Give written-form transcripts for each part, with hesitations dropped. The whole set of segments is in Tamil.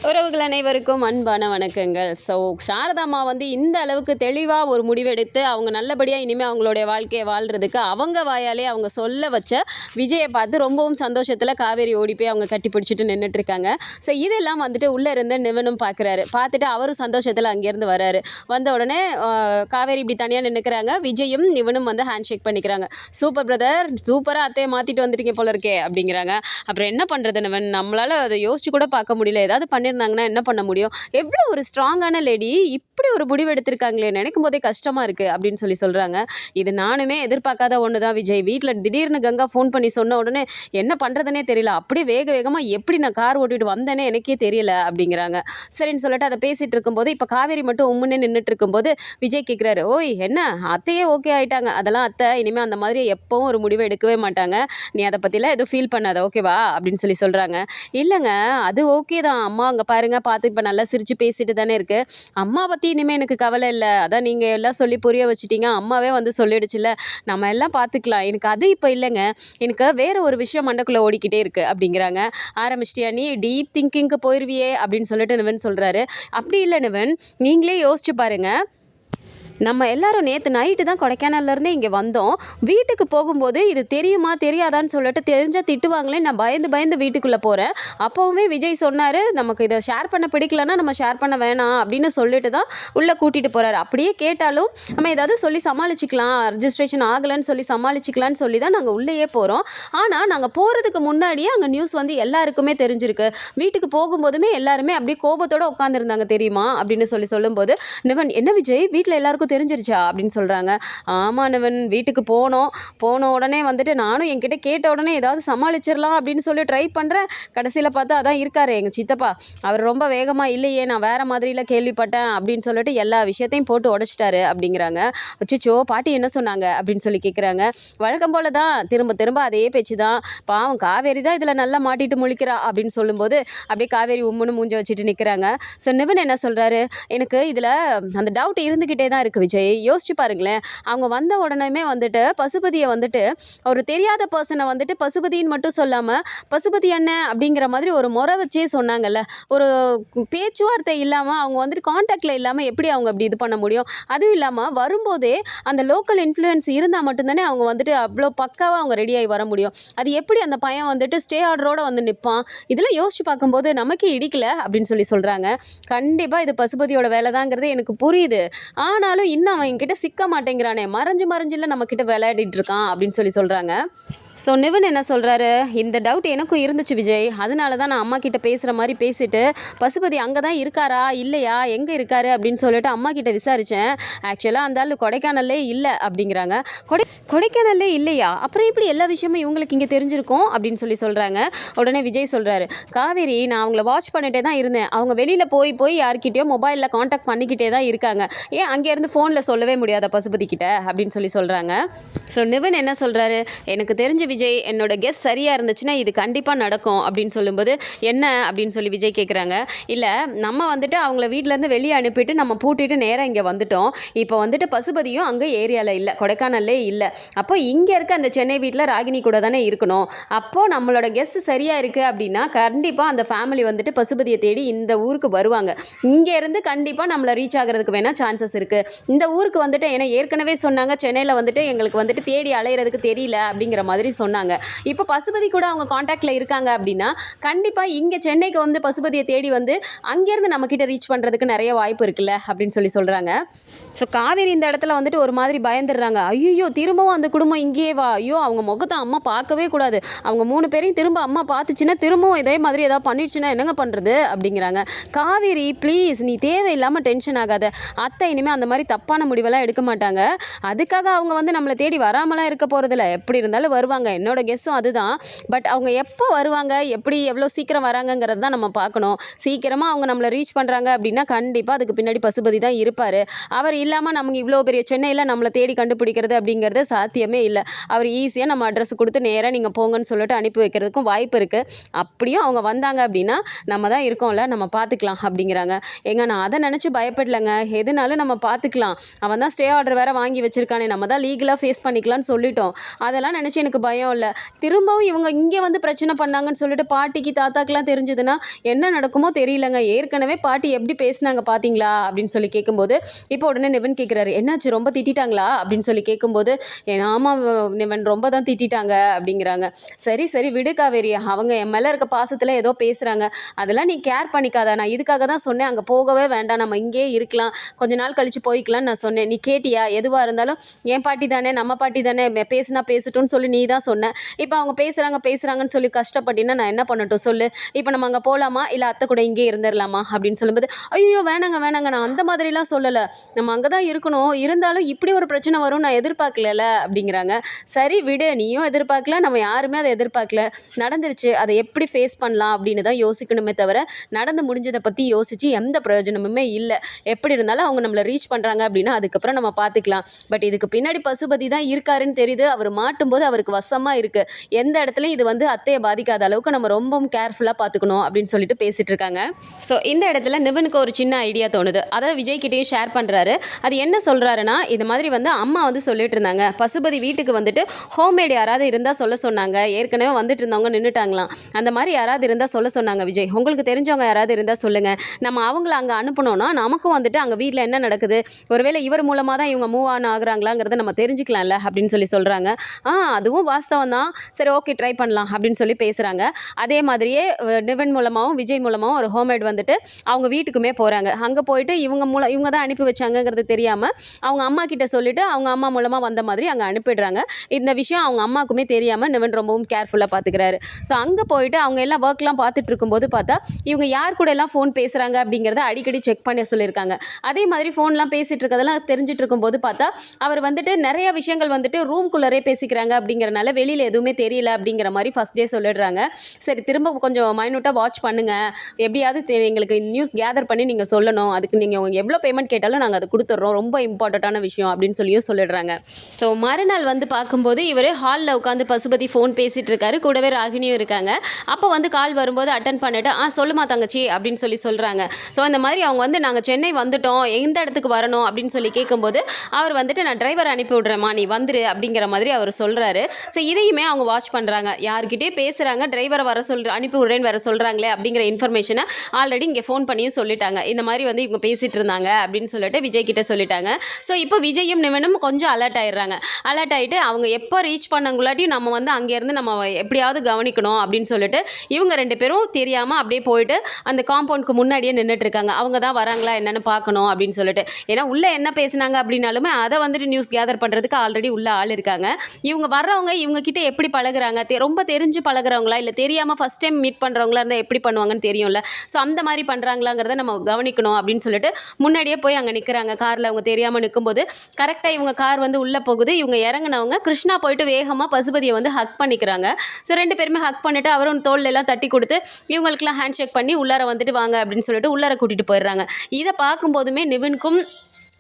உறவுகள் அனைவருக்கும் அன்பான வணக்கங்கள். ஸோ சாரதாம்மா இந்த அளவுக்கு தெளிவாக ஒரு முடிவெடுத்து அவங்க நல்லபடியாக இனிமேல் அவங்களுடைய வாழ்க்கையை வாழ்கிறதுக்கு அவங்க வாயாலே அவங்க சொல்ல வச்ச விஜயை பார்த்து ரொம்பவும் சந்தோஷத்தில் காவேரி ஓடி போய் அவங்க கட்டி பிடிச்சிட்டு நின்றுட்டுருக்காங்க. ஸோ இதெல்லாம் உள்ளே இருந்து நிவனும் பார்க்குறாரு. பார்த்துட்டு அவரும் சந்தோஷத்தில் அங்கேருந்து வராரு. வந்த உடனே காவேரி இப்படி தனியாக நின்றுக்கிறாங்க. விஜயும் நிவனும் ஹேண்ட் ஷேக் பண்ணிக்கிறாங்க. சூப்பர் பிரதர், சூப்பராக அத்தையை மாற்றிட்டு வந்துட்டீங்க போல இருக்கே அப்படிங்கிறாங்க. அப்புறம் என்ன பண்ணுறது நிவன், நம்மளால் அதை யோசிச்சு கூட பார்க்க முடியல. ஏதாவது பண்ணியிருந்தாங்கன்னா என்ன பண்ண முடியும்? எவ்வளோ ஒரு ஸ்ட்ராங்கான லேடி இப்படி ஒரு முடிவு எடுத்திருக்காங்களே, நினைக்கும் போதே கஷ்டமாக இருக்குது அப்படின்னு சொல்கிறாங்க. இது நானுமே எதிர்பார்க்காத ஒன்று தான் விஜய். வீட்டில் திடீர்னு கங்கா ஃபோன் பண்ணி சொன்ன உடனே என்ன பண்ணுறதுனே தெரியல. அப்படியே வேகமாக எப்படி நான் கார் ஓட்டிட்டு வந்தேனே எனக்கே தெரியல அப்படிங்கிறாங்க. சரின்னு சொல்லிட்டு அதை பேசிகிட்டு இருக்கும்போது இப்போ காவேரி மட்டும் உம்முன்னே நின்றுட்டு இருக்கும்போது விஜய் கேட்குறாரு, ஓய் என்ன அத்தையே ஓகே ஆகிட்டாங்க, அதெல்லாம் அத்தை இனிமேல் அந்த மாதிரி எப்போவும் ஒரு முடிவை எடுக்கவே மாட்டாங்க, நீ அதை பற்றிலாம் எதுவும் ஃபீல் பண்ணாத ஓகேவா அப்படின்னு சொல்கிறாங்க. இல்லைங்க அது ஓகே தான் அம்மா, அங்கே பாருங்கள் பார்த்து இப்போ நல்லா சிரித்து பேசிட்டு தானே இருக்குது. அம்மா பற்றி இனிமேல் எனக்கு கவலை இல்லை, அதான் நீங்கள் எல்லாம் சொல்லி புரிய வச்சுட்டீங்க, அம்மாவே சொல்லிடுச்சுல, நம்ம எல்லாம் பார்த்துக்கலாம், எனக்கு அது இப்போ இல்லைங்க, எனக்கு வேறு ஒரு விஷயம் மண்டக்குள்ளே ஓடிக்கிட்டே இருக்குது அப்படிங்கிறாங்க. ஆரம்பிச்சிட்டியா நீ டீப் திங்கிங்க்கு போயிடுவியே அப்படின்னு சொல்லிட்டு நிவன் சொல்கிறாரு. அப்படி இல்லை நிவன், நீங்களே யோசிச்சு பாருங்கள், நம்ம எல்லாரும் நேற்று நைட்டு தான் கொடைக்கானல்லேருந்தே இங்கே வந்தோம். வீட்டுக்கு போகும்போது இது தெரியுமா தெரியாதான்னு சொல்லிட்டு தெரிஞ்சால் திட்டுவாங்களே, நான் பயந்து வீட்டுக்குள்ளே போகிறேன். அப்போவுமே விஜய் சொன்னார், நமக்கு இதை ஷேர் பண்ண பிடிக்கலன்னா நம்ம ஷேர் பண்ண வேணாம் அப்படின்னு சொல்லிட்டு தான் உள்ளே கூட்டிகிட்டு போகிறாரு. அப்படியே கேட்டாலும் நம்ம ஏதாவது சொல்லி சமாளிச்சிக்கலாம், ரெஜிஸ்ட்ரேஷன் ஆகலைன்னு சொல்லி சமாளிச்சிக்கலான்னு சொல்லி தான் நாங்கள் உள்ளேயே போகிறோம். ஆனால் நாங்கள் போகிறதுக்கு முன்னாடியே அங்கே நியூஸ் எல்லாருக்குமே தெரிஞ்சிருக்கு. வீட்டுக்கு போகும்போதுமே எல்லாருமே அப்படியே கோபத்தோடு உட்காந்துருந்தாங்க தெரியுமா அப்படின்னு சொல்லும்போது நிவன், என்ன விஜய் வீட்டில் எல்லாருக்கும் தெரிஞ்சிருச்சா அப்படின்னு சொல்கிறாங்க. ஆமாம் நிவன், வீட்டுக்கு போன உடனே நானும் என்கிட்ட கேட்ட உடனே ஏதாவது சமாளிச்சிடலாம் அப்படின்னு சொல்லி ட்ரை பண்ணுறேன். கடைசியில் பார்த்தா அதான் இருக்காரு எங்கள் சித்தப்பா, அவர் ரொம்ப வேகமாக இல்லையே, நான் வேறு மாதிரிலாம் கேள்விப்பட்டேன் அப்படின்னு சொல்லிட்டு எல்லா விஷயத்தையும் போட்டு உடச்சிட்டாரு அப்படிங்கிறாங்க. அச்சோ பாட்டி என்ன சொன்னாங்க அப்படின்னு கேட்குறாங்க. வழக்கம் போல தான் திரும்ப அதே பேச்சு தான், பாவம் காவேரி தான் இதில் நல்லா மாட்டிட்டு முழிக்கிறா அப்படின்னு சொல்லும்போது அப்படியே காவேரி உம்முன்னு மூஞ்ச வச்சுட்டு நிற்கிறாங்க. ஸோ நிவன் என்ன சொல்கிறாரு, எனக்கு இதில் அந்த டவுட் இருந்துக்கிட்டே தான் இருக்குது விஜய். யோசிச்சு பாருங்களேன், அவங்க வந்த உடனே பசுபதியை ஒரு தெரியாத பர்சனை பசுபதின்னு மட்டும் சொல்லாமல் பசுபதி அண்ணன் அப்படிங்கிற மாதிரி ஒரு முறை வச்சே சொன்னாங்கல்ல. ஒரு பேச்சுவார்த்தை இல்லாமல் அவங்க கான்டாக்டில் இல்லாமல் எப்படி அவங்க அப்படி இது பண்ண முடியும்? அதுவும் இல்லாமல் வரும்போதே அந்த லோக்கல் இன்ஃப்ளூயன்ஸ் இருந்தால் மட்டும்தானே அவங்க அவ்வளோ பக்காவாக அவங்க ரெடியாகி வர முடியும். அது எப்படி அந்த பையன் ஸ்டே ஆர்டரோடு நிற்பான்? இதெல்லாம் யோசிச்சு பார்க்கும்போது நமக்கே இடிக்கல அப்படின்னு சொல்கிறாங்க. கண்டிப்பாக இது பசுபதியோட வேலை தாங்கிறது எனக்கு புரியுது. ஆனாலும் இன்னும் அவன் என்கிட்ட சிக்க மாட்டேங்கிறானே, மறைஞ்சில்ல நம்மக்கிட்ட விளையாடிட்டு இருக்கான் அப்படின்னு சொல்கிறாங்க. ஸோ நிவன் என்ன சொல்கிறாரு, இந்த டவுட் எனக்கும் இருந்துச்சு விஜய், அதனால தான் நான் அம்மா கிட்ட பேசுகிற மாதிரி பேசிட்டு பசுபதி அங்கே தான் இருக்காரா இல்லையா எங்கே இருக்காரு அப்படின்னு சொல்லிட்டு அம்மா கிட்ட விசாரித்தேன். ஆக்சுவலாக அந்த ஆள் கொடைக்கானல்லே இல்லை அப்படிங்கிறாங்க. கொடைக்கானல்லே இல்லையா, அப்புறம் இப்படி எல்லா விஷயமும் இவங்களுக்கு இங்கே தெரிஞ்சிருக்கும் அப்படின்னு சொல்கிறாங்க. உடனே விஜய் சொல்கிறாரு, காவேரி நான் அவங்கள வாட்ச் பண்ணிகிட்டே தான் இருந்தேன், அவங்க வெளியில் போய் யார்கிட்டயோ மொபைலில் காண்டாக்ட் பண்ணிக்கிட்டே தான் இருக்காங்க, ஏன் அங்கேருந்து ஃபோனில் சொல்லவே முடியாத பசுபதி கிட்ட அப்படின்னு சொல்கிறாங்க. ஸோ நிவன் என்ன சொல்கிறாரு, எனக்கு தெரிஞ்ச விஜய் என்னோட கெஸ் சரியாக இருந்துச்சுன்னா இது கண்டிப்பாக நடக்கும் அப்படின்னு சொல்லும்போது என்ன அப்படின்னு விஜய் கேட்குறாங்க. இல்லை நம்ம அவங்கள வீட்டிலேருந்து வெளியே அனுப்பிட்டு நம்ம பூட்டிட்டு நேராக இங்கே வந்துட்டோம். இப்போ பசுபதியும் அங்கே ஏரியாவில் இல்லை, கொடைக்கானல்லே இல்லை. அப்போ இங்கே இருக்க அந்த சென்னை வீட்டில் ராகினி கூட தானே இருக்கணும். அப்போது நம்மளோட கெஸ் சரியாக இருக்குது அப்படின்னா கண்டிப்பாக அந்த ஃபேமிலி பசுபதியை தேடி இந்த ஊருக்கு வருவாங்க. இங்கேருந்து கண்டிப்பாக நம்மளை ரீச் ஆகிறதுக்கு வேணால் சான்சஸ் இருக்குது. இந்த ஊருக்கு ஏன்னா ஏற்கனவே சொன்னாங்க சென்னையில் எங்களுக்கு தேடி அலையிறதுக்கு தெரியல அப்படிங்கிற மாதிரி சொன்னாங்க. இப்போ பசுபதி கூட அவங்க காண்டாக்டில் இருக்காங்க அப்படின்னா கண்டிப்பாக இங்கே சென்னைக்கு பசுபதியை தேடி அங்கேருந்து நம்மக்கிட்ட ரீச் பண்ணுறதுக்கு நிறைய வாய்ப்பு இருக்குல்ல அப்படின்னு சொல்கிறாங்க. ஸோ காவேரி இந்த இடத்துல ஒரு மாதிரி பயந்துடுறாங்க. ஐயோ திரும்பவும் அந்த குடும்பம் இங்கேயே வா, ஐயோ அவங்க முகத்தை அம்மா பார்க்கவே கூடாது, அவங்க 3 பேரையும் திரும்ப அம்மா பார்த்துச்சுன்னா திரும்பவும் இதே மாதிரி ஏதாவது பண்ணிடுச்சுன்னா என்னங்க பண்ணுறது அப்படிங்கிறாங்க. காவேரி ப்ளீஸ் நீ தேவையில்லாமல் டென்ஷன் ஆகாத, அத்தை இனிமேல் அந்த மாதிரி தப்பான முடிவெல்லாம் எடுக்க மாட்டாங்க, அதுக்காக அவங்க நம்மளை தேடி வராமலாம் இருக்க போகிறதில்ல, எப்படி இருந்தாலும் வருவாங்க, என்னோட கெஸ்ஸும் அதுதான். பட் அவங்க எப்போ வருவாங்க, எப்படி எவ்வளோ சீக்கிரம் வராங்கங்கிறது தான் நம்ம பார்க்கணும். சீக்கிரமாக அவங்க நம்மளை ரீச் பண்ணுறாங்க அப்படின்னா கண்டிப்பாக அதுக்கு பின்னாடி பசுபதி தான் இருப்பார். அவர் இல்லாமல் நமக்கு இவ்வளோ பெரிய சென்னையில் நம்மளை தேடி கண்டுபிடிக்கிறது அப்படிங்கிறது சாத்தியமே இல்லை. அவர் ஈஸியாக நம்ம அட்ரஸ் கொடுத்து நேராக நீங்கள் போங்கன்னு சொல்லிட்டு அனுப்பி வைக்கிறதுக்கும் வாய்ப்பு இருக்குது. அப்படியும் அவங்க வந்தாங்க அப்படின்னா நம்ம தான் இருக்கோம்ல, நம்ம பார்த்துக்கலாம் அப்படிங்கிறாங்க. ஏங்க நான் அதை நினச்சி பயப்படலைங்க, எதுனாலும் நம்ம பார்த்துக்கலாம், அவன் தான் ஸ்டே ஆர்டர் வேறு வாங்கி வச்சுருக்கானே, நம்ம தான் லீகலாக ஃபேஸ் பண்ணிக்கலாம்னு சொல்லிட்டோம், அதெல்லாம் நினச்சி எனக்கு பயம் பயம் இல்லை. திரும்பவும் இவங்க இங்கே வந்து பிரச்சனை பண்ணாங்கன்னு சொல்லிட்டு பாட்டிக்கு தாத்தாக்கெலாம் தெரிஞ்சதுன்னா என்ன நடக்குமோ தெரியலங்க. ஏற்கனவே பாட்டி எப்படி பேசினாங்க பார்த்தீங்களா அப்படின்னு சொல்லி கேட்கும்போது இப்போ உடனே நிவன் கேட்குறாரு, என்னாச்சு ரொம்ப திட்டாங்களா அப்படின்னு சொல்லி கேட்கும்போது, ஆமாம் நிவன் ரொம்ப தான் திட்டாங்க அப்படிங்கிறாங்க. சரி சரி விடு காவேரி, அவங்க என் மேலே இருக்க பாசத்தில் ஏதோ பேசுகிறாங்க, அதெல்லாம் நீ கேர் பண்ணிக்காத. நான் இதுக்காக தான் சொன்னேன் அங்கே போகவே வேண்டாம், நம்ம இங்கே இருக்கலாம், கொஞ்ச நாள் கழித்து போய்க்கலான்னு நான் சொன்னேன். நீ கேட்டியா? எதுவாக இருந்தாலும் என் பாட்டி தானே, நம்ம பாட்டி தானே, பேசுனா பேசட்டும்னு சொல்லி நீ தான் சொன்ன. இப்போ அவங்க பேசுகிறாங்கன்னு சொல்லி கஷ்டப்பட்டினா நான் என்ன பண்ணட்டும் சொல்லு. இப்போ நம்ம அங்கே போகலாமா இல்லை அத்தை கூட இங்கே இருந்துடலாமா அப்படின்னு சொல்லும்போது, ஐயோ வேணாங்க நான் அந்த மாதிரிலாம் சொல்லலை, நம்ம அங்கே தான் இருக்கணும், இருந்தாலும் இப்படி ஒரு பிரச்சனை வரும் நான் எதிர்பார்க்கல அப்படிங்கிறாங்க. சரி விடு, நீயும் எதிர்பார்க்கல, நம்ம யாருமே அதை எதிர்பார்க்கல, நடந்துருச்சு, அதை எப்படி ஃபேஸ் பண்ணலாம் அப்படின்னு தான் யோசிக்கணுமே தவிர நடந்து முடிஞ்சதை பற்றி யோசித்து எந்த பிரயோஜனமுமே இல்லை. எப்படி இருந்தாலும் அவங்க நம்மளை ரீச் பண்ணுறாங்க அப்படின்னா அதுக்கப்புறம் நம்ம பார்த்துக்கலாம். பட் இதுக்கு பின்னாடி பசுபதி தான் இருக்காருன்னு தெரியுது. அவர் மாட்டும்போது அவருக்கு வசமாக இருக்குது. எந்த இடத்துலையும் இது வந்து அத்தையை பாதிக்காத அளவுக்கு நம்ம ரொம்பவும் கேர்ஃபுல்லாக பார்த்துக்கணும் அப்படின்னு சொல்லிட்டு பேசிகிட்டு இருக்காங்க. ஸோ இந்த இடத்துல நிவனுக்கு ஒரு சின்ன ஐடியா தோணுது. அதை விஜய்கிட்டையும் ஷேர் பண்ணுறாரு. அது என்ன சொல்கிறாருன்னா, இது மாதிரி வந்து அம்மா வந்து சொல்லிட்டு இருந்தாங்க, பசுபதி வீட்டுக்கு வந்துட்டு ஹோம்மேட் யாராவது இருந்தால் சொல்ல சொன்னாங்க, ஏற்கனவே வந்துட்டு இருந்தவங்க நின்றுட்டாங்களாம், அந்த மாதிரி யாராவது இருந்தால் சொல்ல சொன்னாங்க. விஜய், உங்களுக்கு தெரிஞ்சவங்க யாராவது இருந்தால் சொல்லுங்கள், நம்ம அவங்கள அங்கே அனுப்பணும்னா நமக்கும் வந்துட்டு அங்கே வீட்டில் என்ன நடக்குது, ஒருவேளை இவர் மூலமாக தான் இவங்க மூவ் ஆன் ஆகுறாங்களாங்கிறத நம்ம தெரிஞ்சுக்கலாம்ல அப்படின்னு சொல்லி சொல்கிறாங்க. அதுவும் வாஸ்தவம் தான், சரி ஓகே ட்ரை பண்ணலாம் அப்படின்னு சொல்லி பேசுகிறாங்க. அதே மாதிரியே நிவன் மூலமாகவும் விஜய் மூலமாகவும் ஒரு ஹோம்மேட் வந்துட்டு அவங்க வீட்டுக்குமே போகிறாங்க. அங்கே போயிட்டு இவங்க தான் அனுப்பி வச்சாங்கங்கிறது தெரியாமல் அவங்க அம்மா கிட்ட சொல்லிவிட்டு அவங்க அம்மா மூலமாக வந்த மாதிரி அங்கே அனுப்பிடுறாங்க. இந்த விஷயம் அவங்க அம்மாவுக்குமே தெரியாமல் நிவன் ரொம்பவும் கேர்ஃபுல்லாக பார்த்துக்கிறாரு. ஸோ அங்கே போயிட்டு அவங்க எல்லாம் ஒர்க்லாம் பார்த்துட்டு இருக்கும்போது பார்த்தா இவங்க யார் கூட எல்லாம் ஃபோன் பேசுகிறாங்க அப்படிங்கிறத அடிக்கடி செக் பண்ண சொல்லியிருக்காங்க. அதே மாதிரி ஃபோன்லாம் பேசிகிட்டு இருக்கிறதெல்லாம் தெரிஞ்சிட்டு இருக்கும்போது பார்த்தா அவர் வந்துட்டு நிறைய விஷயங்கள் வந்துட்டு ரூம்குள்ளரே பேசிக்கிறாங்க அப்படிங்கிறனால வெளியில் எதுவுமே தெரியல அப்படிங்கிற மாதிரி ஃபஸ்ட் டே சொல்லிடுறாங்க. சரி திரும்ப கொஞ்சம் மைனூட்டாக வாட்ச் பண்ணுங்கள், எப்படியாவது எங்களுக்கு நியூஸ் கேதர் பண்ணி நீங்கள் சொல்லணும், அதுக்கு நீங்கள் எவ்வளோ பேமெண்ட் கேட்டாலும் நாங்கள் அதை கொடுத்துட்றோம், ரொம்ப இம்பார்ட்டண்ட்டான விஷயம் அப்படின்னு சொல்லிடுறாங்க. ஸோ மறுநாள் வந்து பார்க்கும்போது இவர் ஹாலில் உட்காந்து பசுபதி ஃபோன் பேசிகிட்டு இருக்காரு, கூடவே ராகினியும் இருக்காங்க. அப்போ வந்து கால் வரும்போது அட்டன் பண்ணிவிட்டு சொல்லுமா தங்கச்சி அப்படின்னு சொல்கிறாங்க. ஸோ அந்த மாதிரி அவங்க வந்து நாங்கள் சென்னை வந்துட்டோம், எந்த இடத்துக்கு வரணும் அப்படின்னு சொல்லி கேட்கும்போது அவர் வந்துட்டு நான் டிரைவர் அனுப்பி விட்றேம்மா நீ வந்துரு அப்படிங்கிற மாதிரி அவர் சொல்கிறாரு. ஸோ இதையுமே அவங்க வாட்ச் பண்ணுறாங்க. யார்கிட்டே பேசுகிறாங்க, டிரைவரை அனுப்பி விட்றேன்னு வர சொல்கிறாங்களே அப்படிங்கிற இன்ஃபர்மேஷனை ஆல்ரெடி இங்கே ஃபோன் பண்ணியும் சொல்லிட்டாங்க. இந்த மாதிரி வந்து இவங்க பேசிகிட்டு இருந்தாங்க அப்படின்னு சொல்லிட்டு விஜய் கிட்ட சொல்லிட்டாங்க. ஸோ இப்போ விஜயும் நிவனும் கொஞ்சம் அலர்ட் ஆகிடுறாங்க. அலர்ட் ஆகிட்டு அவங்க எப்போ ரீச் பண்ணங்குள்ளாட்டி நம்ம வந்து அங்கேருந்து நம்ம எப்படியாவது கவனிக்கணும் அப்படின்னு சொல்லிட்டு இவங்க ரெண்டு பேரும் தெரியாமல் அப்படியே போயிட்டு அந்த காம்பவுண்டுக்கு முன்னாடியே நின்றுட்டு இருக்காங்க. அவங்க தான் வராங்களா என்னென்னு பார்க்கணும் அப்படின்னு சொல்லிட்டு. ஏன்னா உள்ளே என்ன பேசினாங்க அப்படின்னாலுமே அதை வந்துட்டு நியூஸ் கேதர் பண்ணுறதுக்கு ஆல்ரெடி உள்ள ஆள் இருக்காங்க. இவங்க வர்றவங்க இவங்க கிட்ட எப்படி பழகுறாங்க, ரொம்ப தெரிஞ்சு பழகுறவங்களா இல்லை தெரியாமல் ஃபஸ்ட் டைம் மீட் பண்ணுறவங்களா இருந்தால் எப்படி பண்ணுவாங்கன்னு தெரியும்ல. ஸோ அந்த மாதிரி பண்ணுறாங்களாங்கிறத நம்ம கவனிக்கணும் அப்படின்னு சொல்லிட்டு முன்னாடியே போய் அங்கே நிற்கிறாங்க. காரில் அவங்க தெரியாமல் நிற்கும்போது கரெக்டாக இவங்க கார் வந்து உள்ளே போகுது. இவங்க இறங்கினவங்க கிருஷ்ணா போயிட்டு வேகமாக பசுபதியை வந்து ஹக் பண்ணிக்கிறாங்க. ஸோ ரெண்டு பேருமே ஹக் பண்ணிவிட்டு அவரும் தோல் எல்லாம் தட்டி கொடுத்து இவங்களுக்குலாம் ஹேண்ட் ஷேக் பண்ணி உள்ளார வந்துட்டு வாங்க அப்படின்னு சொல்லிட்டு உள்ளார கூட்டிகிட்டு போயிடுறாங்க. இதை பார்க்கும்போதுமே நிவனுக்கும்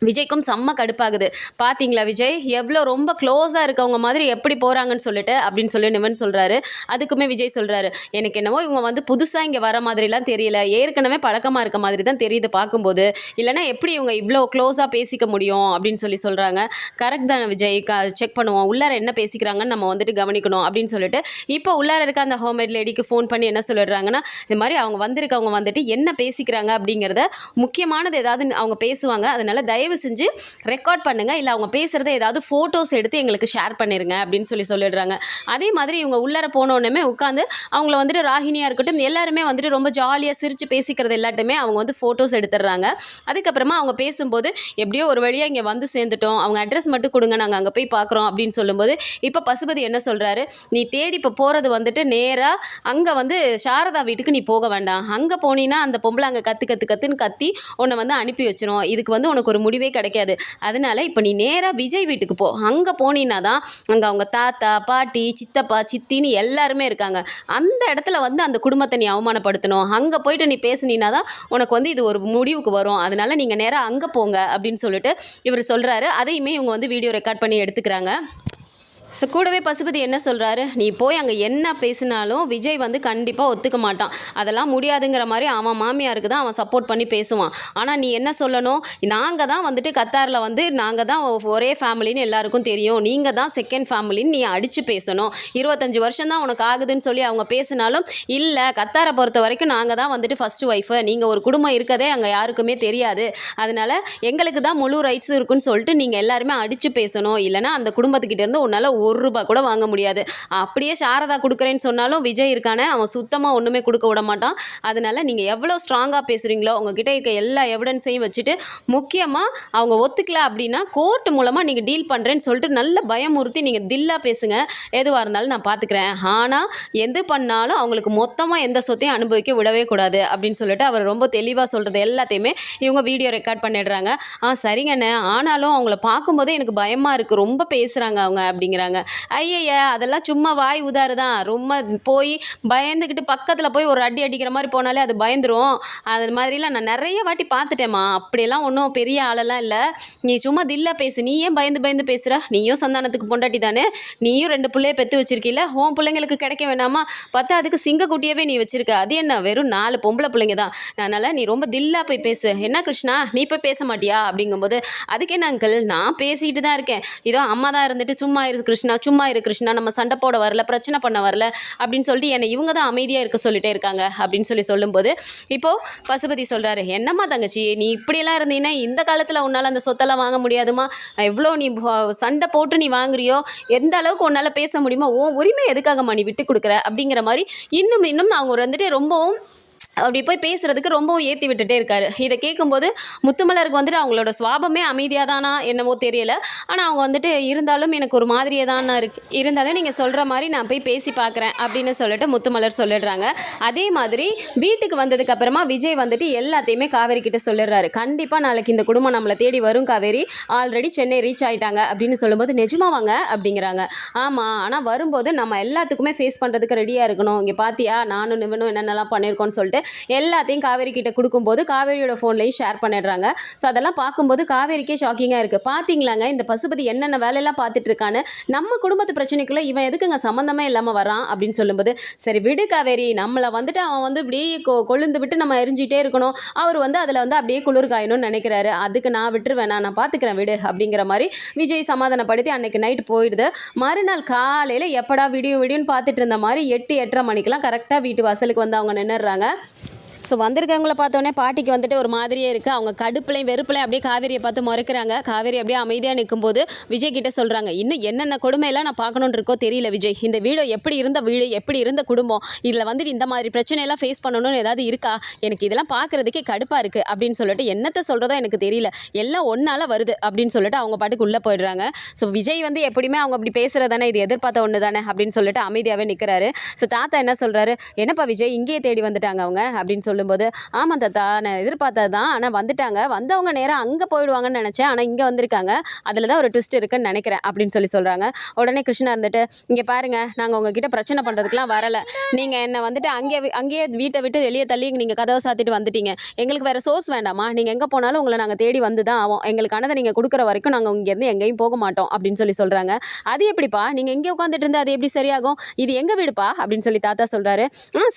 விஜய்க்கும் செம்ம கடுப்பாகுது. பார்த்தீங்களா விஜய் எவ்வளோ ரொம்ப க்ளோஸாக இருக்கவங்க மாதிரி எப்படி போகிறாங்கன்னு சொல்லிட்டு அப்படின்னு சொல்லி நிவன் சொல்கிறாரு. அதுக்குமே விஜய் சொல்கிறாரு, எனக்கு என்னவோ இவங்க வந்து புதுசாக இங்கே வர மாதிரிலாம் தெரியல, ஏற்கனவே பழக்கமாக இருக்க மாதிரி தான் தெரியுது பார்க்கும்போது, இல்லைனா எப்படி இவங்க இவ்வளோ க்ளோஸாக பேசிக்க முடியும் அப்படின்னு சொல்கிறாங்க. கரெக்ட் தானே விஜய், செக் பண்ணுவோம், உள்ளார என்ன பேசிக்கிறாங்கன்னு நம்ம வந்துட்டு கவனிக்கணும் அப்படின்னு சொல்லிட்டு இப்போ உள்ளார இருக்க அந்த ஹோம்மேட் லேடிக்கு ஃபோன் பண்ணி என்ன சொல்லிடுறாங்கன்னா, இது மாதிரி அவங்க வந்திருக்கவங்க வந்துட்டு என்ன பேசிக்கிறாங்க அப்படிங்கிறத முக்கியமானது ஏதாவது அவங்க பேசுவாங்க, அதனால் தயவு செஞ்சு ரெக்கார்ட் பண்ணுங்க, இல்லை அவங்க பேசுகிறத ஏதாவது ஃபோட்டோஸ் எடுத்து எங்களுக்கு ஷேர் பண்ணிடுங்க அப்படின்னு சொல்லிடுறாங்க. அதே மாதிரி இவங்க உள்ளார போனோடனே உட்காந்து அவங்கள வந்துட்டு ராகினியாக இருக்கட்டும் எல்லாருமே வந்துட்டு ரொம்ப ஜாலியாக சிரித்து பேசிக்கிறது எல்லாத்தையுமே அவங்க வந்து ஃபோட்டோஸ் எடுத்துடுறாங்க. அதுக்கப்புறமா அவங்க பேசும்போது எப்படியோ ஒரு வழியாக இங்கே வந்து சேர்ந்துட்டோம், அவங்க அட்ரஸ் மட்டும் கொடுங்க நாங்கள் அங்கே போய் பார்க்குறோம் அப்படின்னு சொல்லும்போது இப்போ பசுபதி என்ன சொல்கிறாரு, நீ தேடி இப்போ போகிறது வந்துட்டு நேராக அங்கே வந்து சாரதா வீட்டுக்கு நீ போக வேண்டாம், அங்கே போனீன்னா அந்த பொம்பளை அங்கே கத்துன்னு கத்தி உன்னை வந்து அனுப்பி வச்சிரும், இதுக்கு வந்து உனக்கு ஒரு முடிவே கிடைக்காது, அதனால இப்போ நீ நேராக விஜய் வீட்டுக்கு போ, அங்கே போனீன்னா தான் அங்கே அவங்க தாத்தா பாட்டி சித்தப்பா சித்தின்னு எல்லாருமே இருக்காங்க, அந்த இடத்துல வந்து அந்த குடும்பத்தை நீ அவமானப்படுத்தணும், அங்கே போயிட்டு நீ பேசுனீன்னா தான் உனக்கு வந்து இது ஒரு முடிவுக்கு வரும், அதனால நீங்கள் நேராக அங்கே போங்க அப்படின்னு சொல்லிட்டு இவர் சொல்கிறாரு. அதையுமே இவங்க வந்து வீடியோ ரெக்கார்ட் பண்ணி எடுத்துக்கிறாங்க. ஸோ கூடவே பசுபதி என்ன சொல்கிறாரு, நீ போய் அங்கே என்ன பேசினாலும் விஜய் வந்து கண்டிப்பாக ஒத்துக்க மாட்டான், அதெல்லாம் முடியாதுங்கிற மாதிரி அவன் மாமியாருக்கு தான் அவன் சப்போர்ட் பண்ணி பேசுவான். ஆனால் நீ என்ன சொல்லணும், நாங்கள் தான் வந்துட்டு கத்தாரில் வந்து நாங்கள் தான் ஒரே ஃபேமிலின்னு எல்லாருக்கும் தெரியும், நீங்கள் தான் செகண்ட் ஃபேமிலின்னு நீ அடித்து பேசணும். 25 வருஷம் தான் உனக்கு ஆகுதுன்னு சொல்லி அவங்க பேசினாலும், இல்லை கத்தாரை பொறுத்த வரைக்கும் நாங்கள் தான் வந்துட்டு ஃபஸ்ட்டு ஒய்ஃபு, நீங்கள் ஒரு குடும்பம் இருக்கதே அங்கே யாருக்குமே தெரியாது, அதனால் எங்களுக்கு தான் முழு ரைட்ஸ் இருக்குன்னு சொல்லிட்டு நீங்கள் எல்லாருமே அடித்து பேசணும், இல்லைனா அந்த குடும்பத்துக்கிட்ட இருந்து உன்னால் ₹1 கூட வாங்க முடியாது. அப்படியே சாரதா கொடுக்குறேன்னு சொன்னாலும் விஜய் இருக்கானே அவன் சுத்தமாக ஒன்றுமே கொடுக்க விட மாட்டான். அதனால் நீங்கள் எவ்வளோ ஸ்ட்ராங்காக பேசுகிறீங்களோ உங்ககிட்ட இருக்க எல்லா எவிடன்ஸையும் வச்சுட்டு, முக்கியமாக அவங்க ஒத்துக்கல அப்படின்னா கோர்ட் மூலமாக நீங்கள் டீல் பண்ணுறேன்னு சொல்லிட்டு நல்ல பயமுறுத்தி நீங்கள் தில்லாக பேசுங்க, எதுவாக இருந்தாலும் நான் பார்த்துக்கிறேன், ஆனால் எது பண்ணாலும் அவங்களுக்கு மொத்தமாக எந்த சொத்தையும் அனுபவிக்க விடவே கூடாது அப்படின்னு சொல்லிட்டு அவர் ரொம்ப தெளிவாக சொல்கிறது எல்லாத்தையுமே இவங்க வீடியோ ரெக்கார்ட் பண்ணிடுறாங்க. சரிங்கண்ணே, ஆனாலும் அவங்கள பார்க்கும்போதே எனக்கு பயமாக இருக்குது, ரொம்ப பேசுகிறாங்க அவங்க அப்படிங்கிறாங்க. ஐயய்ய அதெல்லாம் சும்மா வாய் உதாறு தான், ரொம்ப போய் பயந்துக்கிட்டு பக்கத்தில் போய் ஒரு அடி அடிக்கிற மாதிரி போனாலே அது பயந்துரும், அது மாதிரிலாம் நான் நிறைய வாட்டி பார்த்துட்டேம்மா, அப்படியெல்லாம் ஒன்றும் பெரிய ஆளெல்லாம் இல்லை, நீ சும்மா தில்லா பேசு, நீ ஏன் பயந்து பயந்து பேசுகிற, நீயும் சந்தானத்துக்கு பொண்டாட்டி தானே, நீயும் 2 பிள்ளைய பெற்று வச்சிருக்கீல்ல, உன் பிள்ளைங்களுக்கு கிடைக்க வேணாமா, பார்த்தா அதுக்கு சிங்கக்குட்டியவே நீ வச்சிருக்க, அது என்ன வெறும் 4 பொம்பளை பிள்ளைங்க தான், அதனால் நீ ரொம்ப தில்லா போய் பேசு, என்ன கிருஷ்ணா நீ போய் பேச மாட்டியா அப்படிங்கும்போது, அதுக்கு என்ன அங்கிள் நான் பேசிக்கிட்டு தான் இருக்கேன், இதோ அம்மா தான் இருந்துட்டு சும்மா இரு கிருஷ்ணா சும்மா இரு கிருஷ்ணா, நம்ம சண்டை போட வரல, பிரச்சனை பண்ண வரல அப்படின்னு சொல்லிட்டு என்னை இவங்க தான் அமைதியாக இருக்க சொல்லிட்டே இருக்காங்க அப்படின்னு சொல்லும்போது, இப்போது பசுபதி சொல்கிறாரு, என்னம்மா தங்கச்சி நீ இப்படியெல்லாம் இருந்தீங்கன்னா இந்த காலத்தில் உன்னால் அந்த சொத்தெல்லாம் வாங்க முடியாதுமா, எவ்வளோ நீ சண்டை போட்டு நீ வாங்குறியோ, எந்த அளவுக்கு உன்னால் பேச முடியுமோ, உன் உரிமை எதுக்காகம்மா நீ விட்டு கொடுக்குற அப்படிங்கிற மாதிரி இன்னும் அவங்க வந்துட்டு ரொம்பவும் அப்படி போய் பேசுகிறதுக்கு ரொம்பவும் ஏற்றி விட்டுட்டே இருக்காரு. இதை கேட்கும்போது முத்துமலருக்கு வந்துட்டு அவங்களோட சுவாபமே அமைதியாக தானா என்னவோ தெரியல, ஆனால் அவங்க வந்துட்டு இருந்தாலும் எனக்கு ஒரு மாதிரியே தானா இருக்குது, இருந்தாலும் நீங்கள் சொல்கிற மாதிரி நான் போய் பேசி பார்க்குறேன் அப்படின்னு சொல்லிட்டு முத்துமலர் சொல்லிடுறாங்க. அதே மாதிரி வீட்டுக்கு வந்ததுக்கப்புறமா விஜய் வந்துட்டு எல்லாத்தையுமே காவேரி கிட்ட சொல்லிடுறாரு, கண்டிப்பாக நாளைக்கு இந்த குடும்பம் நம்மளை தேடி வரும் காவேரி, ஆல்ரெடி சென்னை ரீச் ஆகிட்டாங்க அப்படின்னு சொல்லும்போது, நிஜமா வாங்க அப்படிங்கிறாங்க. ஆமாம், ஆனால் வரும்போது நம்ம எல்லாத்துக்குமே ஃபேஸ் பண்ணுறதுக்கு ரெடியாக இருக்கணும், இங்கே பார்த்தியா நானும் நிவனும் என்னென்னலாம் பண்ணியிருக்கோன்னு சொல்லிட்டு எல்லாத்தையும் காவேரி கிட்ட கொடுக்கும்போது காவேரியோட ஃபோன்லையும் ஷேர் பண்ணிடுறாங்க. ஸோ அதெல்லாம் பார்க்கும்போது காவேரிக்கே ஷாக்கிங்காக இருக்குது, பார்த்தீங்களாங்க இந்த பசுபதி என்னென்ன வேலையெல்லாம் பார்த்துட்டு இருக்கான்னு, நம்ம குடும்பத்து பிரச்சனைக்குள்ளே இவன் எதுக்குங்க சம்மந்தமே இல்லாமல் வரான் அப்படின்னு சொல்லும்போது, சரி விடு காவேரி, நம்மளை வந்துட்டு அவன் வந்து இப்படியே கொழுந்து விட்டு நம்ம எரிஞ்சிட்டே இருக்கணும், அவர் வந்து அதில் வந்து அப்படியே குளிர் காயணும்னு நினைக்கிறாரு, அதுக்கு நான் விட்டுருவேன், நான் பார்த்துக்கிறேன் விடு அப்படிங்கிற மாதிரி விஜய் சமாதானப்படுத்தி அன்னைக்கு நைட்டு போயிடுது. மறுநாள் காலையில் எப்படா விடியும்னு பார்த்துட்டு இருந்த மாதிரி 8-8:30 மணிக்கெலாம் கரெக்டாக வீட்டு வாசலுக்கு வந்து அவங்க நின்றுறாங்க. ஸோ வந்திருக்கவங்கள பார்த்தோன்னே பாட்டிக்கு வந்துட்டு ஒரு மாதிரியே இருக்குது, அவங்க கடுப்புலையும் வெறுப்புலையும் அப்படியே காவேரியை பார்த்து முறைக்கிறாங்க. காவேரி அப்படியே அமைதியாக நிற்கும்போது விஜய் கிட்டே சொல்கிறாங்க, இன்னும் என்னென்ன கொடுமையெல்லாம் நான் பார்க்கணுன்னு இருக்கோ தெரியல விஜய், இந்த வீடு எப்படி இருந்த வீடு, எப்படி இருந்த குடும்பம், இதில் வந்துட்டு இந்த மாதிரி பிரச்சனையெல்லாம் ஃபேஸ் பண்ணணும்னு ஏதாவது இருக்கா, எனக்கு இதெல்லாம் பார்க்குறதுக்கே கடுப்பாக இருக்குது அப்படின்னு சொல்லிட்டு என்னத்தை சொல்கிறதோ எனக்கு தெரியல, எல்லாம் ஒன்றால் வருது அப்படின்னு சொல்லிட்டு அவங்க பாட்டுக்கு உள்ளே போயிடுறாங்க. ஸோ விஜய் வந்து எப்படியுமே அவங்க அப்படி பேசுகிறதானே, இது எதிர்பார்த்த ஒன்று தானே அப்படின்னு சொல்லிட்டு அமைதியாகவே நிற்கிறாரு. ஸோ தாத்தா என்ன சொல்கிறாரு, என்னப்பா விஜய் இங்கேயே தேடி வந்துட்டாங்க அவங்க அப்படின்னு சொல்லும்போது, ஆமாம் தாத்தா நான் எதிர்பார்த்தது தான், ஆனால் வந்துட்டாங்க, வந்தவங்க நேராக அங்கே போயிடுவாங்கன்னு நினச்சேன், ஆனால் இங்கே வந்திருக்காங்க, அதில் தான் ஒரு ட்விஸ்ட் இருக்குன்னு நினைக்கிறேன் அப்படின்னு சொல்கிறாங்க. உடனே கிருஷ்ணா இருந்துட்டு, இங்கே பாருங்கள் நாங்கள் உங்ககிட்ட பிரச்சனை பண்ணுறதுக்குலாம் வரலை, நீங்கள் என்னை வந்துட்டு அங்கேயே வீட்டை விட்டு வெளியே தள்ளி நீங்கள் கதவை சாத்திட்டு வந்துட்டீங்க, எங்களுக்கு வேறு சோர்ஸ் வேண்டாமா, நீங்கள் எங்கே போனாலும் உங்களை நாங்கள் தேடி வந்து தான் ஆகும், எங்களுக்கானதை நீங்கள் கொடுக்குற வரைக்கும் நாங்கள் இங்கேருந்து எங்கேயும் போக மாட்டோம் அப்படின்னு சொல்கிறாங்க. அது எப்படிப்பா நீங்கள் எங்கே உட்காந்துட்டு இருந்து அது எப்படி சரியாகும், இது எங்கள் வீடுப்பா அப்படின்னு சொல்லி தாத்தா சொல்கிறாரு.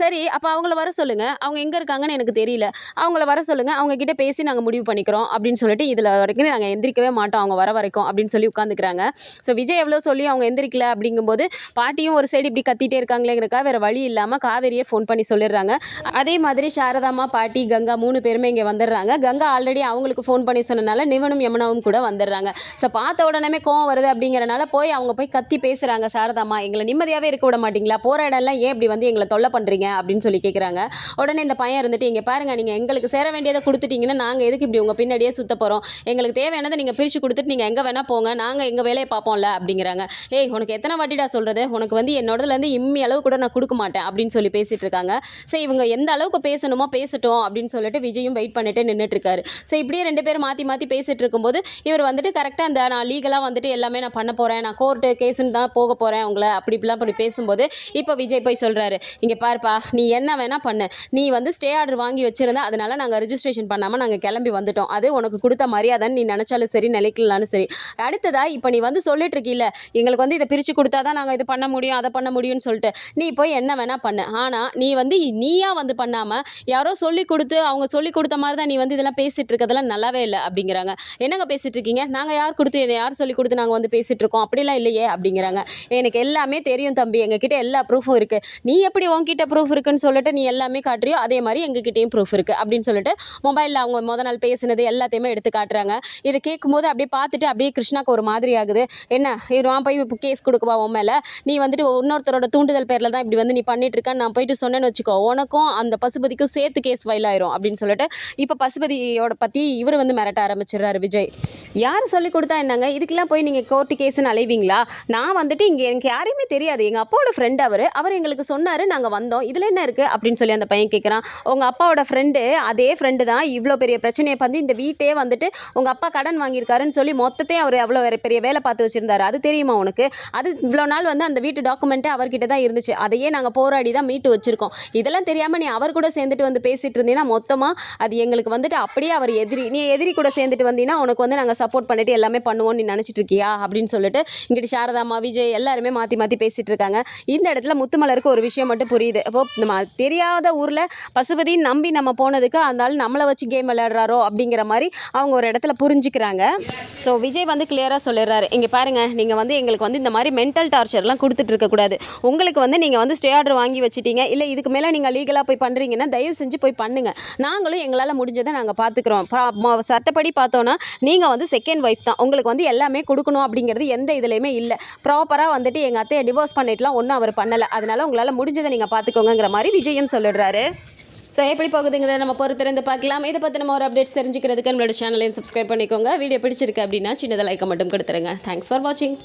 சரி அப்போ அவங்கள வர சொல்லுங்கள், அவங்க எங்கே இருக்காங்கன்னு எனக்கு தெரியல, அவங்கள வர சொல்லுங்கள், அவங்க கிட்ட பேசி நாங்கள் முடிவு பண்ணிக்கிறோம் அப்படின்னு சொல்லிட்டு இதில் வரைக்கும் நாங்கள் எந்திரிக்கவே மாட்டோம் அவங்க வர வரைக்கும் அப்படின்னு சொல்லி உட்காந்துக்கிறாங்க. ஸோ விஜய் எவ்வளோ சொல்லி அவங்க எந்திரிக்கல அப்படிங்கும்போது பாட்டியும் ஒரு சைடு இப்படி கத்திட்டே இருக்காங்களேங்கிறக்கா வேறு வழி இல்லாமல் காவேரியை ஃபோன் பண்ணி சொல்லிடுறாங்க. அதே மாதிரி சாரதாம்மா பாட்டி கங்கா 3 பேருமே இங்கே வந்துடுறாங்க. கங்கா ஆல்ரெடி அவங்களுக்கு ஃபோன் பண்ணி சொன்னனால நிவனும் யமுனாவும் கூட வந்துடுறாங்க. ஸோ பார்த்த உடனே கோவம் வருது அப்படிங்கிறனால அவங்க போய் கத்தி பேசுகிறாங்க. சாரதாம்மா எங்களை நிம்மதியாகவே இருக்க விட மாட்டிங்களா, போகிற இடம்லாம் ஏன் இப்படி வந்து எங்களை தொல்லை பண்ணுறீங்க அப்படின்னு சொல்லி கேட்குறாங்க. உடனே இந்த பையன் இருந்துட்டு, இங்கே பாருங்கள் நீங்கள் எங்களுக்கு சேர வேண்டியதை கொடுத்துட்டீங்கன்னா நாங்கள் எதுக்கு இப்படி உங்கள் பின்னாடியே சுற்ற போகிறோம், எங்களுக்கு தேவையானதை நீங்கள் பிரித்து கொடுத்துட்டு நீங்கள் எங்கே வேணால் போங்க, நாங்கள் எங்கள் வேலையை பார்ப்போம்ல அப்படிங்கிறாங்க. ஏய் உனக்கு எத்தனை வாட்டிடா சொல்கிறது, உனக்கு வந்து என்னோடதுலேருந்து இம்மி அளவு கூட நான் கொடுக்க மாட்டேன் அப்படின்னு சொல்லி பேசிகிட்டு இருக்காங்க. ஸோ இவங்க எந்த அளவுக்கு பேசணுமோ பேசட்டும் அப்படின்னு சொல்லிட்டு விஜயும் வெயிட் பண்ணிட்டு நின்றுட்டு இருக்காரு. ஸோ இப்படியே 2 பேரும் மாற்றி மாற்றி பேசிகிட்டு இருக்கும்போது இவர் வந்துட்டு கரெக்டாக அந்த நான் லீகலாக வந்துட்டு எல்லாமே நான் பண்ண போகிறேன், நான் கோர்ட்டு கேஸுன்னு தான் போக போகிறேன் உங்களை அப்படி இப்படிலாம் பண்ணி பேசும்போது இப்போ விஜய் போய் சொல்கிறாரு, இங்கே பாருப்பா நீ என்ன வேணால் பண்ணு, நீ வந்து ஸ்டே ஆர்டர் வாங்கி வச்சுருந்தேன், அதனால நாங்கள் ரிஜிஸ்ட்ரேஷன் பண்ணாமல் நாங்கள் கிளம்பி வந்துட்டோம். அது உனக்கு கொடுத்த மரியாதைன்னு நீ நினச்சாலும் சரி, நினைக்கலான்னு சரி. அடுத்ததா இப்போ நீ வந்து சொல்லிட்டு இருக்கீல்ல, எங்களுக்கு வந்து இதை பிரித்து கொடுத்தா தான் நாங்கள் இது பண்ண முடியும், அதை பண்ண முடியும்னு சொல்லிட்டு, நீ போய் என்ன வேணால் பண்ணு. ஆனால் நீ வந்து நீயா வந்து பண்ணாமல் யாரோ சொல்லி கொடுத்து அவங்க சொல்லி கொடுத்த மாதிரி தான் நீ வந்து இதெல்லாம் பேசிகிட்டு இருக்கிறதெல்லாம் நல்லாவே இல்லை அப்படிங்கிறாங்க. என்னங்க பேசிகிட்டு இருக்கீங்க? நாங்கள் யார் கொடுத்து யார் சொல்லி கொடுத்து நாங்கள் வந்து பேசிகிட்டு இருக்கோம், அப்படிலாம் இல்லையே அப்படிங்கிறாங்க. எனக்கு எல்லாமே தெரியும் தம்பி, எங்ககிட்ட எல்லா ப்ரூஃபும் இருக்குது. நீ எப்படி உன்கிட்ட ப்ரூஃப் இருக்குன்னு சொல்லிட்டு நீ எல்லாமே காட்டுறியோ அதே மாதிரி எங்ககிட்டயும் ப்ரூஃப் இருக்குது அப்படின்னு சொல்லிட்டு மொபைலில் அவங்க நாள் பேசினது எல்லாத்தையுமே எடுத்து காட்டுறாங்க. இதை கேட்கும்போது அப்படியே பார்த்துட்டு அப்படியே கிருஷ்ணாக்கு ஒரு மாதிரி ஆகுது. என்ன நான் போய் இப்போ கேஸ் கொடுக்கவா உன் மேலே? நீ வந்துட்டு இன்னொருத்தரோட தூண்டுதல் பேரில் தான் இப்படி வந்து நீ பண்ணிட்டு இருக்க, நான் போயிட்டு சொன்னேன்னு வச்சுக்கோ, உனக்கும் அந்த பசுபதிக்கும் சேர்த்து கேஸ் ஃபைல் ஆயிரும் அப்படின்னு சொல்லிட்டு இப்போ பசுபதியோட பற்றி இவர் வந்து மிரட்ட ஆரம்பிச்சிடுறாரு விஜய். யார் சொல்லி கொடுத்தா என்னங்க, இதுக்கெல்லாம் போய் நீங்கள் கோர்ட்டு கேஸுன்னு அலைவீங்களா? நான் வந்துட்டு இங்கே எனக்கு யாரையுமே தெரியாது, எங்கள் அப்பாவோட ஃப்ரெண்ட் அவர் எங்களுக்கு சொன்னார், நாங்கள் வந்தோம், இதில் என்ன இருக்குது அப்படின்னு சொல்லி அந்த பையன் கேட்குறான். உங்கள் அப்பாவோட ஃப்ரெண்டு அதே ஃப்ரெண்டு தான் இவ்வளோ பெரிய பிரச்சனையை வந்து இந்த வீட்டே வந்துட்டு உங்கள் அப்பா கடன் வாங்கியிருக்காருன்னு சொல்லி மொத்தத்தையும் அவர் அவ்வளோ பெரிய வேலை பார்த்து வச்சுருந்தாரு, அது தெரியுமா உனக்கு? அது இவ்வளோ நாள் வந்து அந்த வீட்டு டாக்குமெண்ட்டே அவர்கிட்ட தான் இருந்துச்சு, அதையே நாங்கள் போராடி தான் மீட்டு வச்சுருக்கோம். இதெல்லாம் தெரியாமல் நீ அவர் கூட சேர்ந்துட்டு வந்து பேசிகிட்டு இருந்தீங்கன்னா மொத்தமாக அது எங்களுக்கு வந்துட்டு அப்படியே அவர் எதிரி, நீ எதிரி கூட சேர்ந்துட்டு வந்தீங்கன்னா உனக்கு வந்து நாங்கள் சப்போர்ட் பண்ணிட்டு எல்லாமே பண்ணுவோம்னு நீ நினச்சிட்டு இருக்கியா அப்படின்னு சொல்லிட்டு இங்கிட்டு சாரதாம்மா விஜய் எல்லாருமே மாற்றி மாற்றி பேசிகிட்டு இருக்காங்க. இந்த இடத்துல முத்துமலருக்கு ஒரு விஷயம் மட்டும் புரியுது. அப்போ நம்ம தெரியாத ஊரில் பசுபதி நம்பி நம்ம போனதுக்கு அந்த ஆள் நம்மளை வச்சு கேம் விளையாடுறாரோ அப்படிங்கிற மாதிரி அவங்க ஒரு இடத்துல புரிஞ்சுக்கிறாங்க. ஸோ விஜய் வந்து கிளியராக சொல்லிடுறாரு, இங்கே பாருங்கள், நீங்கள் வந்து எங்களுக்கு வந்து இந்த மாதிரி மென்டல் டார்ச்சர்லாம் கொடுத்துட்டு இருக்கக்கூடாது. உங்களுக்கு வந்து நீங்கள் வந்து ஸ்டே ஆர்டர் வாங்கி வச்சுட்டீங்க, இல்லை இதுக்கு மேலே நீங்கள் லீகலாக போய் பண்ணுறீங்கன்னா தயவு செஞ்சு போய் பண்ணுங்கள், நாங்களும் எங்களால் முடிஞ்சதை நாங்கள் பார்த்துக்குறோம். சட்டப்படி பார்த்தோன்னா நீங்கள் வந்து செகண்ட் ஒய்ஃப் தான், உங்களுக்கு வந்து எல்லாமே கொடுக்கணும் அப்படிங்கிறது எந்த இதுலேயுமே இல்லை. ப்ராப்பராக வந்துட்டு எங்கள் அத்தையை டிவோர்ஸ் பண்ணிட்டுலாம் ஒன்றும் அவர் பண்ணலை, அதனால் உங்களால் முடிஞ்சதை நீங்கள் பார்த்துக்கோங்கிற மாதிரி விஜயம் சொல்லிடுறாரு. ஸோ எப்படி போகுதுங்கிறத நம்ம பொறுத்திருந்து பார்க்கலாம். இதை பற்றி நம்ம ஒரு அப்டேட்ஸ் தெரிஞ்சுக்கிறதுக்கு நம்மளோட சேனலையும் சப்ஸ்கிரைப் பண்ணிக்கோங்க. வீடியோ பிடிச்சிருக்கு அப்படின்னா சின்னதாக லைக்கை மட்டும் கொடுத்துருங்க. தேங்க்ஸ் ஃபார் வாட்சிங்.